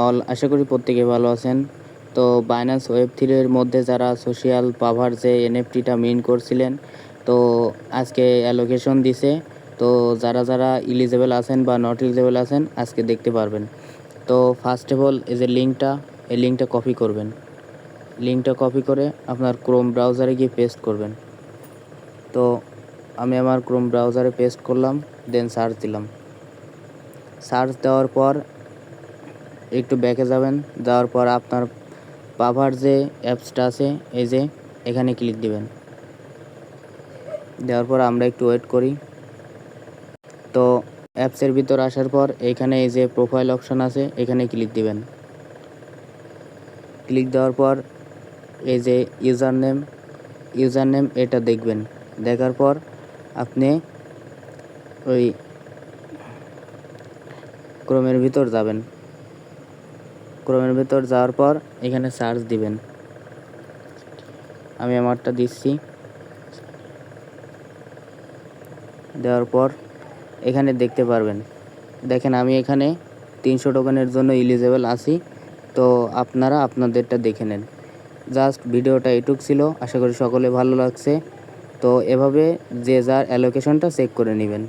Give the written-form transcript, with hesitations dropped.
All আশা করি প্রত্যেকে ভালো আছেন। তো বাইন্যান্স ওয়েব 3 এর মধ্যে যারা সোশ্যাল পাভার যে এনএফটিটা মিন করছিলেন, তো আজকে অ্যালোকেশন দিছে। তো যারা ইলিজেবল আছেন বা নট ইলিজেবল আছেন আজকে দেখতে পারবেন। তো ফার্স্ট অফ অল এই যে লিঙ্কটা কপি করবেন। লিঙ্কটা কপি করে আপনার ক্রোম ব্রাউজারে গিয়ে পেস্ট করবেন। তো আমি আমার ক্রোম ব্রাউজারে পেস্ট করলাম, দেন সার্চ দিলাম। সার্চ দেওয়ার পর একটু ব্যাকে যাবেন, যাওয়ার পর আপনার পাভার যে অ্যাপসটা আছে এই যে এখানে ক্লিক দিবেন। দেওয়ার পর আমরা একটু ওয়েট করি। তো অ্যাপসের ভিতর আসার পর এখানে এই যে প্রোফাইল অপশন আছে এখানে ক্লিক দিবেন। ক্লিক দেওয়ার পর এই যে ইউজার নেম এটা দেখবেন। দেখার পর আপনি ওই ক্রোমের ভিতর যাবেন। ক্রোমের ভিতর যাওয়ার পর এখানে সার্চ দিবেন। আমি আমারটা দিচ্ছি। দেওয়ার পর এখানে দেখতে পারবেন, দেখেন আমি এখানে 300 টোকেনের জন্য এলিজেবল আছি। তো আপনারা আপনাদেরটা দেখে নেন। জাস্ট ভিডিওটা এটুক ছিল, আশা করি সকলে ভালো লাগছে। তো এভাবে যে যার অ্যালোকেশনটা চেক করে নেবেন।